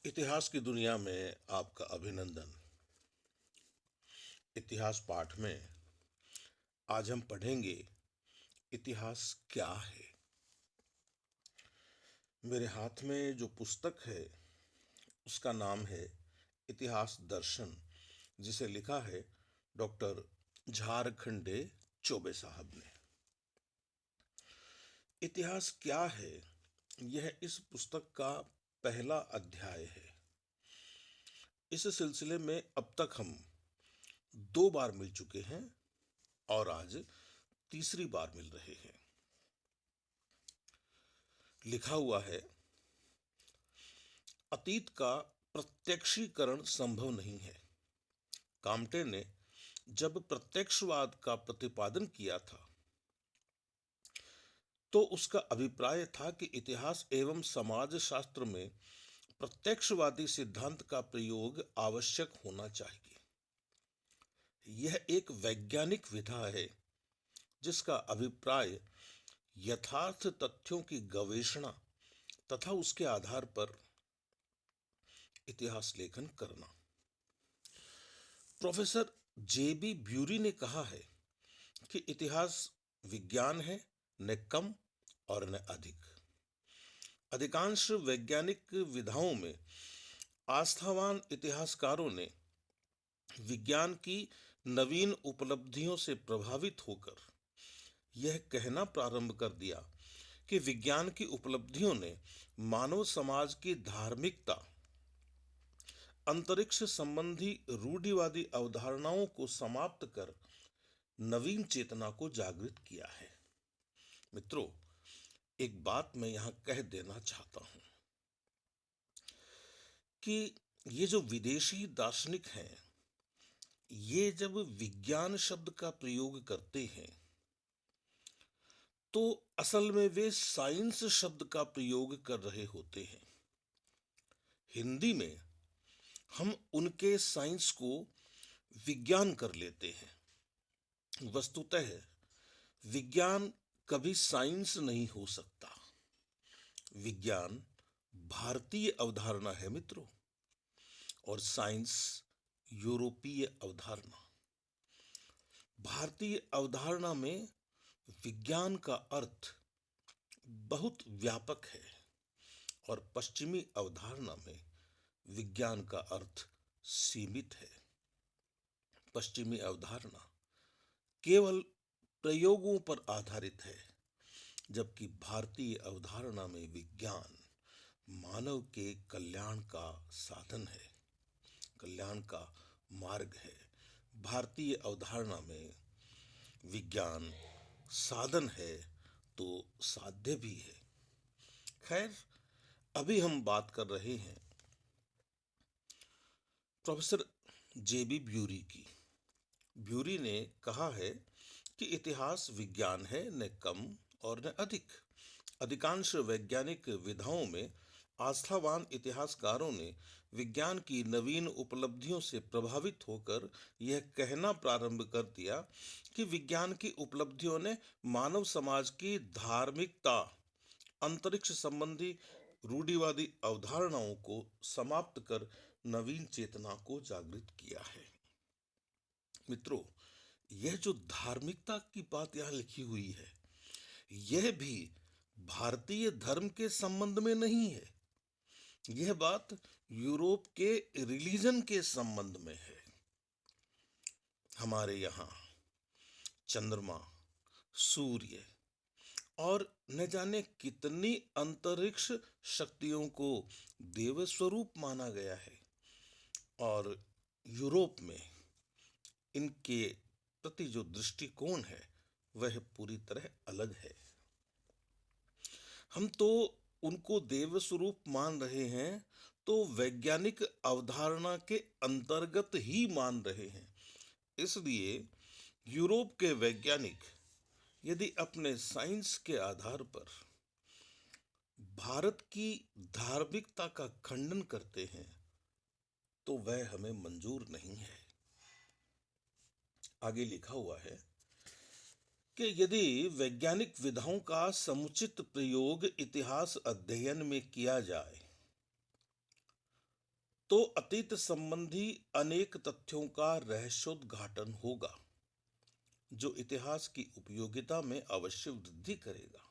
इतिहास की दुनिया में आपका अभिनंदन। इतिहास पाठ में आज हम पढ़ेंगे इतिहास क्या है। मेरे हाथ में जो पुस्तक है उसका नाम है इतिहास दर्शन, जिसे लिखा है डॉक्टर झारखंडे चौबे साहब ने। इतिहास क्या है, यह इस पुस्तक का पहला अध्याय है। इस सिलसिले में अब तक हम 2 बार मिल चुके हैं और आज तीसरी बार मिल रहे हैं। लिखा हुआ है, अतीत का प्रत्यक्षीकरण संभव नहीं है। काम्टे ने जब प्रत्यक्षवाद का प्रतिपादन किया था तो उसका अभिप्राय था कि इतिहास एवं समाज शास्त्र में प्रत्यक्षवादी सिद्धांत का प्रयोग आवश्यक होना चाहिए। यह एक वैज्ञानिक विधा है जिसका अभिप्राय यथार्थ तथ्यों की गवेषणा तथा उसके आधार पर इतिहास लेखन करना। प्रोफेसर जेबी ब्यूरी ने कहा है कि इतिहास विज्ञान है, न कम और न अधिक। अधिकांश वैज्ञानिक विधाओं में आस्थावान इतिहासकारों ने विज्ञान की नवीन उपलब्धियों से प्रभावित होकर यह कहना प्रारंभ कर दिया कि विज्ञान की उपलब्धियों ने मानव समाज की धार्मिकता, अंतरिक्ष संबंधी रूढ़िवादी अवधारणाओं को समाप्त कर नवीन चेतना को जागृत किया है। मित्रों, एक बात मैं यहां कह देना चाहता हूं कि ये जो विदेशी दार्शनिक हैं, ये जब विज्ञान शब्द का प्रयोग करते हैं तो असल में वे साइंस शब्द का प्रयोग कर रहे होते हैं। हिंदी में हम उनके साइंस को विज्ञान कर लेते हैं। वस्तुतः विज्ञान कभी साइंस नहीं हो सकता। विज्ञान भारतीय अवधारणा है मित्रों, और साइंस यूरोपीय अवधारणा। भारतीय अवधारणा में विज्ञान का अर्थ बहुत व्यापक है और पश्चिमी अवधारणा में विज्ञान का अर्थ सीमित है। पश्चिमी अवधारणा केवल प्रयोगों पर आधारित है, जबकि भारतीय अवधारणा में विज्ञान मानव के कल्याण का साधन है, कल्याण का मार्ग है। भारतीय अवधारणा में विज्ञान साधन है तो साध्य भी है। खैर, अभी हम बात कर रहे हैं प्रोफेसर जेबी ब्यूरी की। ब्यूरी ने कहा है कि इतिहास विज्ञान है, न कम और न अधिक। अधिकांश वैज्ञानिक विधाओं में आस्थावान इतिहासकारों ने विज्ञान की नवीन उपलब्धियों से प्रभावित होकर यह कहना प्रारंभ कर दिया कि विज्ञान की उपलब्धियों ने मानव समाज की धार्मिकता, अंतरिक्ष संबंधी रूढ़िवादी अवधारणाओं को समाप्त कर नवीन चेतना को जागृत किया है। मित्रों, यह जो धार्मिकता की बात यहां लिखी हुई है, यह भी भारतीय धर्म के संबंध में नहीं है। यह बात यूरोप के रिलीजन के संबंध में है। हमारे यहाँ चंद्रमा, सूर्य और न जाने कितनी अंतरिक्ष शक्तियों को देव स्वरूप माना गया है, और यूरोप में इनके प्रति जो दृष्टिकोण है वह पूरी तरह अलग है। हम तो उनको देव स्वरूप मान रहे हैं तो वैज्ञानिक अवधारणा के अंतर्गत ही मान रहे हैं। इसलिए यूरोप के वैज्ञानिक यदि अपने साइंस के आधार पर भारत की धार्मिकता का खंडन करते हैं तो वह हमें मंजूर नहीं है। आगे लिखा हुआ है कि यदि वैज्ञानिक विधाओं का समुचित प्रयोग इतिहास अध्ययन में किया जाए तो अतीत संबंधी अनेक तथ्यों का रहस्योद्घाटन होगा, जो इतिहास की उपयोगिता में अवश्य वृद्धि करेगा।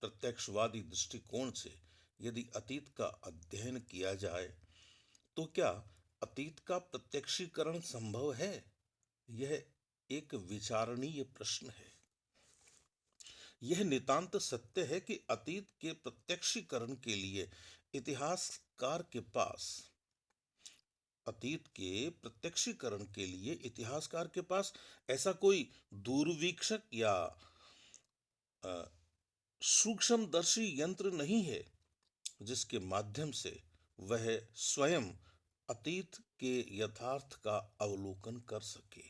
प्रत्यक्षवादी दृष्टिकोण से यदि अतीत का अध्ययन किया जाए, तो क्या अतीत का प्रत्यक्षीकरण संभव है? यह एक विचारणीय प्रश्न है। यह नितांत सत्य है कि अतीत के प्रत्यक्षीकरण के लिए इतिहासकार के पास अतीत के प्रत्यक्षीकरण के लिए इतिहासकार के पास ऐसा कोई दूरवीक्षक या अ, सूक्ष्मदर्शी यंत्र नहीं है, जिसके माध्यम से वह स्वयं अतीत के यथार्थ का अवलोकन कर सके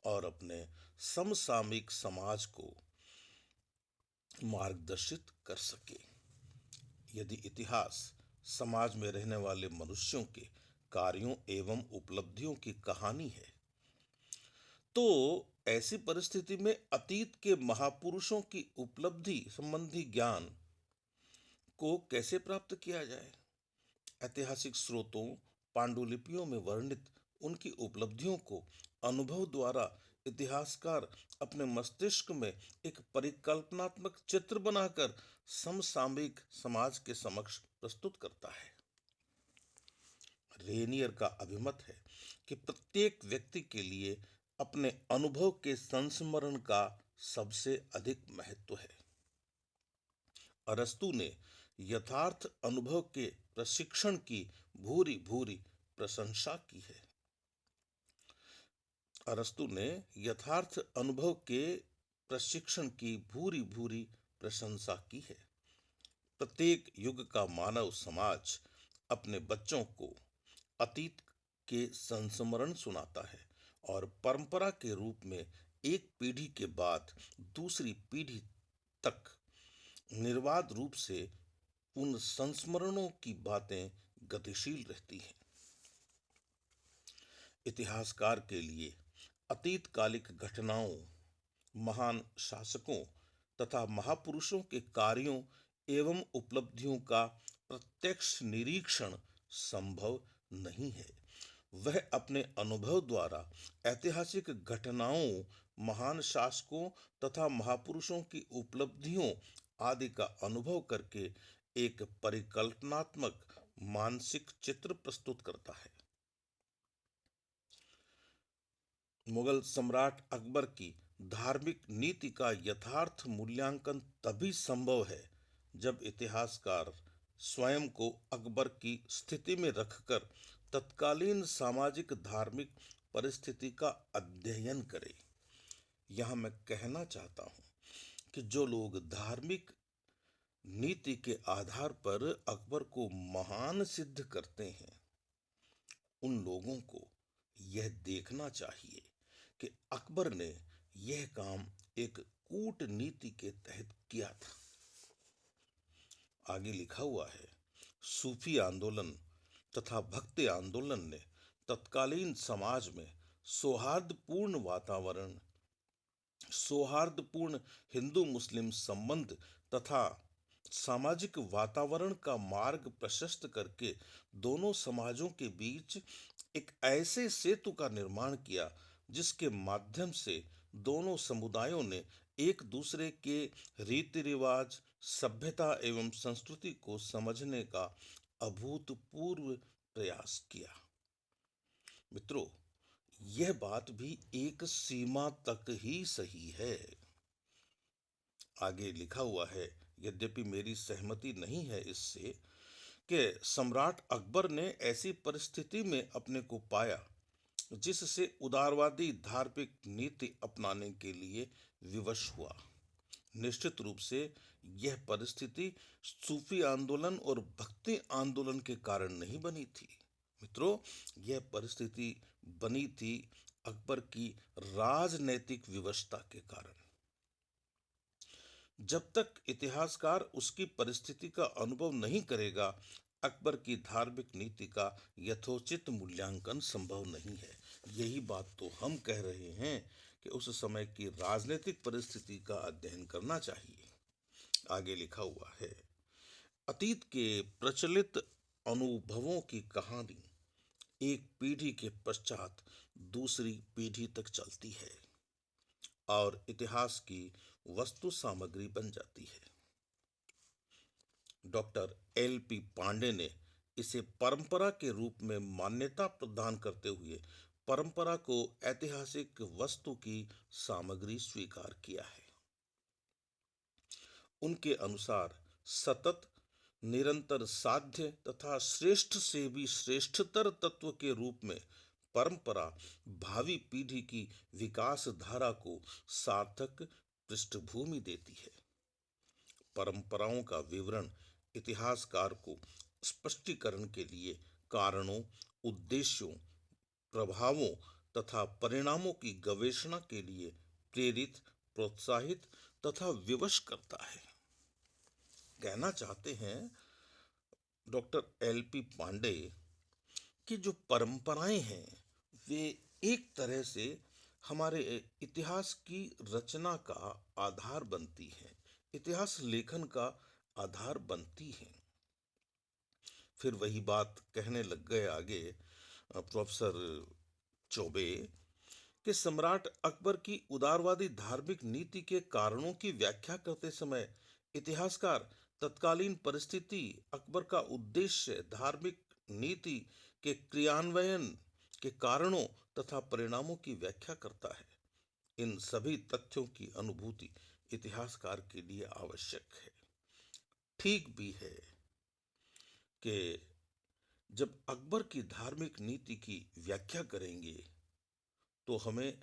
और अपने समसामयिक समाज को मार्गदर्शित कर सके। यदि इतिहास समाज में रहने वाले मनुष्यों के कार्यों एवं उपलब्धियों की कहानी है, तो ऐसी परिस्थिति में अतीत के महापुरुषों की उपलब्धि संबंधी ज्ञान को कैसे प्राप्त किया जाए? ऐतिहासिक स्रोतों, पांडुलिपियों में वर्णित उनकी उपलब्धियों को अनुभव द्वारा इतिहासकार अपने मस्तिष्क में एक परिकल्पनात्मक चित्र बनाकर समसामयिक समाज के समक्ष प्रस्तुत करता है। रेनियर का अभिमत है कि प्रत्येक व्यक्ति के लिए अपने अनुभव के संस्मरण का सबसे अधिक महत्व है। अरस्तु ने यथार्थ अनुभव के प्रशिक्षण की भूरी भूरी प्रशंसा की है। अरस्तु ने यथार्थ अनुभव के प्रशिक्षण की भूरी भूरी प्रशंसा की है। प्रत्येक युग का मानव समाज अपने बच्चों को अतीत के संस्मरण सुनाता है और परंपरा के रूप में एक पीढ़ी के बाद दूसरी पीढ़ी तक निर्बाध रूप से उन संस्मरणों की बातें गतिशील रहती हैं। इतिहासकार के लिए अतीतकालिक घटनाओं, महान शासकों तथा महापुरुषों के कार्यों एवं उपलब्धियों का प्रत्यक्ष निरीक्षण संभव नहीं है। वह अपने अनुभव द्वारा ऐतिहासिक घटनाओं, महान शासकों तथा महापुरुषों की उपलब्धियों आदि का अनुभव करके एक परिकल्पनात्मक मानसिक चित्र प्रस्तुत करता है। मुगल सम्राट अकबर की धार्मिक नीति का यथार्थ मूल्यांकन तभी संभव है जब इतिहासकार स्वयं को अकबर की स्थिति में रखकर तत्कालीन सामाजिक धार्मिक परिस्थिति का अध्ययन करे। यहाँ मैं कहना चाहता हूँ कि जो लोग धार्मिक नीति के आधार पर अकबर को महान सिद्ध करते हैं, उन लोगों को यह देखना चाहिए कि अकबर ने यह काम एक कूटनीति के तहत किया था। आगे लिखा हुआ है, सूफी आंदोलन तथा भक्ति आंदोलन ने तत्कालीन समाज में सौहार्दपूर्ण वातावरण, सौहार्दपूर्ण हिंदू मुस्लिम संबंध तथा सामाजिक वातावरण का मार्ग प्रशस्त करके दोनों समाजों के बीच एक ऐसे सेतु का निर्माण किया जिसके माध्यम से दोनों समुदायों ने एक दूसरे के रीति रिवाज, सभ्यता एवं संस्कृति को समझने का अभूतपूर्व प्रयास किया। मित्रों, यह बात भी एक सीमा तक ही सही है। आगे लिखा हुआ है, यद्यपि मेरी सहमति नहीं है इससे कि सम्राट अकबर ने ऐसी परिस्थिति में अपने को पाया जिससे उदारवादी धार्मिक नीति अपनाने के लिए विवश हुआ। निश्चित रूप से यह परिस्थिति सूफी आंदोलन और भक्ति आंदोलन के कारण नहीं बनी थी। मित्रों, यह परिस्थिति बनी थी अकबर की राजनैतिक विवशता के कारण। जब तक इतिहासकार उसकी परिस्थिति का अनुभव नहीं करेगा, अकबर की धार्मिक नीति का यथोचित मूल्यांकन संभव नहीं है। यही बात तो हम कह रहे हैं कि उस समय की राजनीतिक परिस्थिति का अध्ययन करना चाहिए। आगे लिखा हुआ है, अतीत के प्रचलित अनुभवों की कहानी एक पीढ़ी के पश्चात दूसरी पीढ़ी तक चलती है और इतिहास की वस्तु सामग्री बन जाती है। डॉक्टर एल पी पांडे ने इसे परंपरा के रूप में मान्यता प्रदान करते हुए परंपरा को ऐतिहासिक वस्तु की सामग्री स्वीकार किया है। उनके अनुसार सतत, निरंतर, साध्य तथा श्रेष्ठ से भी श्रेष्ठतर तत्व के रूप में परंपरा भावी पीढ़ी की विकास धारा को सार्थक पृष्ठभूमि देती है। परंपराओं का विवरण इतिहासकार को स्पष्टीकरण के लिए कारणों, उद्देश्यों, प्रभावों तथा परिणामों की गवेषणा के लिए प्रेरित, प्रोत्साहित तथा विवश करता है। कहना चाहते हैं डॉक्टर एल पी पांडे कि जो परंपराएं हैं वे एक तरह से हमारे इतिहास की रचना का आधार बनती हैं, इतिहास लेखन का आधार बनती हैं। फिर वही बात कहने लग गए आगे प्रोफेसर चौबे कि सम्राट अकबर की उदारवादी धार्मिक नीति के कारणों की व्याख्या करते समय इतिहासकार तत्कालीन परिस्थिति, अकबर का उद्देश्य, धार्मिक नीति के क्रियान्वयन के कारणों तथा परिणामों की व्याख्या करता है। इन सभी तथ्यों की अनुभूति इतिहासकार के लिए आवश्यक है। ठीक भी है कि जब अकबर की धार्मिक नीति की व्याख्या करेंगे तो हमें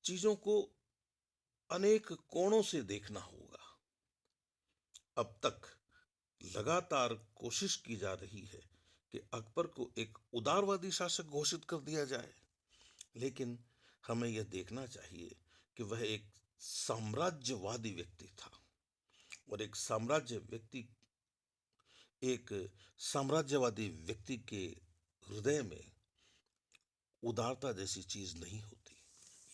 चीजों को अनेक कोणों से देखना होगा। अब तक लगातार कोशिश की जा रही है कि अकबर को एक उदारवादी शासक घोषित कर दिया जाए, लेकिन हमें यह देखना चाहिए कि वह एक साम्राज्यवादी व्यक्ति था और एक साम्राज्यवादी व्यक्ति के हृदय में उदारता जैसी चीज नहीं होती।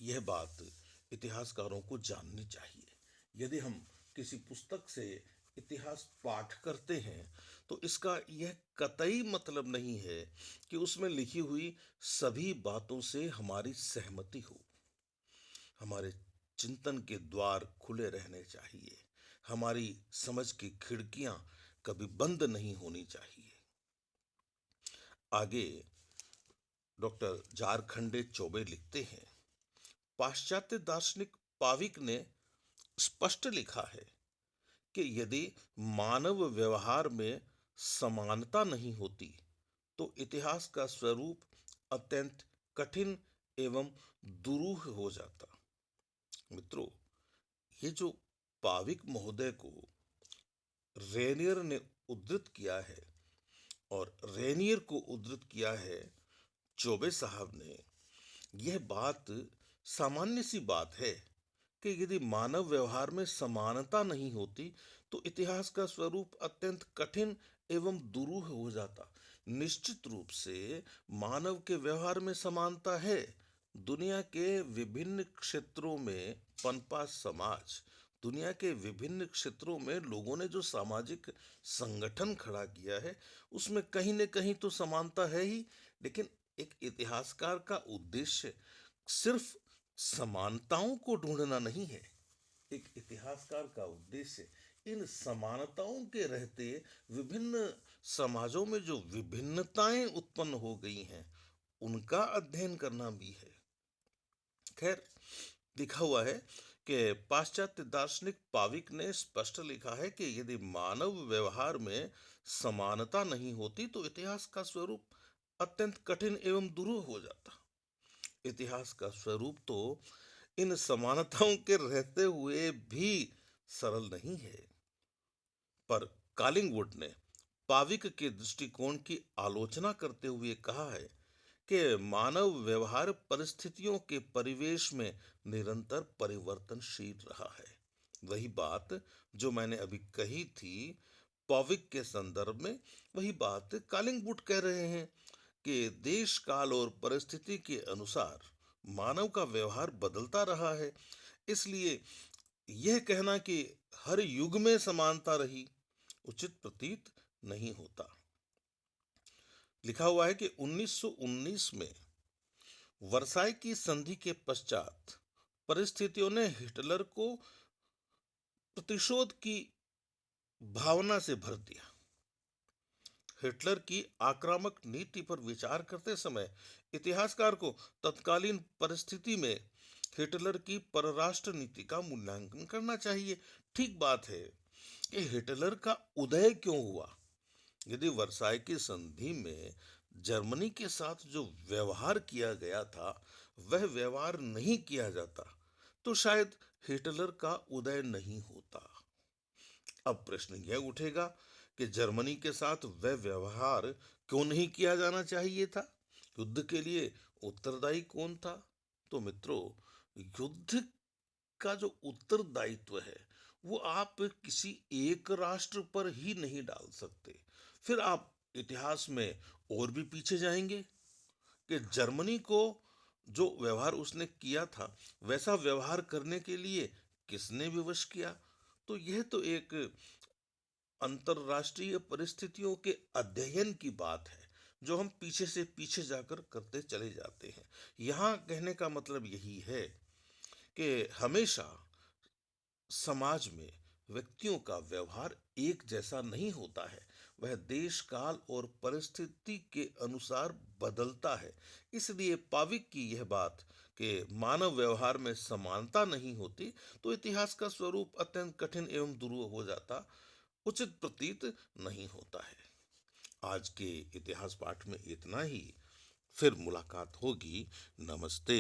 यह बात इतिहासकारों को जाननी चाहिए। यदि हम किसी पुस्तक से इतिहास पाठ करते हैं तो इसका यह कतई मतलब नहीं है कि उसमें लिखी हुई सभी बातों से हमारी सहमति हो। हमारे चिंतन के द्वार खुले रहने चाहिए, हमारी समझ की खिड़कियां कभी बंद नहीं होनी चाहिए। आगे डॉक्टर झारखंडे चौबे लिखते हैं, पाश्चात्य दार्शनिक पाविक ने स्पष्ट लिखा है कि यदि मानव व्यवहार में समानता नहीं होती तो इतिहास का स्वरूप अत्यंत कठिन एवं दुरूह हो जाता। मित्रों, ये जो पाविक महोदय को रेनियर ने उद्धृत किया है और रेनियर को उद्धृत किया है चौबे साहब ने, यह बात सामान्य सी बात है कि यदि मानव व्यवहार में समानता नहीं होती तो इतिहास का स्वरूप अत्यंत कठिन एवं दुरूह हो जाता। निश्चित रूप से मानव के व्यवहार में समानता है। दुनिया के विभिन्न क्षेत्रों में पनपा समाज, दुनिया के विभिन्न क्षेत्रों में लोगों ने जो सामाजिक संगठन खड़ा किया है उसमें कहीं न कहीं तो समानता है ही, लेकिन एक इतिहासकार का उद्देश्य सिर्फ समानताओं को ढूंढना नहीं है। एक इतिहासकार का उद्देश्य इन समानताओं के रहते विभिन्न समाजों में जो विभिन्नताएं उत्पन्न हो गई हैं उनका अध्ययन करना भी है। खैर, लिखा हुआ है कि पाश्चात्य दार्शनिक पाविक ने स्पष्ट लिखा है कि यदि मानव व्यवहार में समानता नहीं होती तो इतिहास का स्वरूप अत्यंत कठिन एवं दुरूह हो जाता। इतिहास का स्वरूप तो इन समानताओं के रहते हुए भी सरल नहीं है। पर कालिंगवुड ने पाविक के दृष्टिकोण की आलोचना करते हुए कहा है कि मानव व्यवहार परिस्थितियों के परिवेश में निरंतर परिवर्तनशील रहा है। वही बात जो मैंने अभी कही थी पॉविक के संदर्भ में, वही बात कालिंगवुड कह रहे हैं कि देश काल और परिस्थिति के अनुसार मानव का व्यवहार बदलता रहा है। इसलिए यह कहना कि हर युग में समानता रही उचित प्रतीत नहीं होता। लिखा हुआ है कि 1919 में वर्साई की संधि के पश्चात परिस्थितियों ने हिटलर को प्रतिशोध की भावना से भर दिया। हिटलर की आक्रामक नीति पर विचार करते समय इतिहासकार को तत्कालीन परिस्थिति में हिटलर की परराष्ट्र नीति का मूल्यांकन करना चाहिए। ठीक बात है कि हिटलर का उदय क्यों हुआ। यदि वर्साई की संधि में जर्मनी के साथ जो व्यवहार किया गया था वह व्यवहार नहीं किया जाता तो शायद हिटलर का उदय नहीं होता। अब प्रश्न यह उठेगा कि जर्मनी के साथ वह व्यवहार क्यों नहीं किया जाना चाहिए था। युद्ध के लिए उत्तरदायी कौन था। तो मित्रों, युद्ध का जो उत्तरदायित्व है वो आप किसी एक राष्ट्र पर ही नहीं डाल सकते। फिर आप इतिहास में और भी पीछे जाएंगे कि जर्मनी को जो व्यवहार उसने किया था वैसा व्यवहार करने के लिए किसने विवश किया। तो यह तो एक अंतरराष्ट्रीय परिस्थितियों के अध्ययन की बात है जो हम पीछे से पीछे जाकर करते चले जाते हैं। यहाँ कहने का मतलब यही है कि हमेशा समाज में व्यक्तियों का व्यवहार एक जैसा नहीं होता है। वह देश काल और परिस्थिति के अनुसार बदलता है। इसलिए पाविक की यह बात कि मानव व्यवहार में समानता नहीं होती तो इतिहास का स्वरूप अत्यंत कठिन एवं दुरूह हो जाता, उचित प्रतीत नहीं होता है। आज के इतिहास पाठ में इतना ही। फिर मुलाकात होगी। नमस्ते।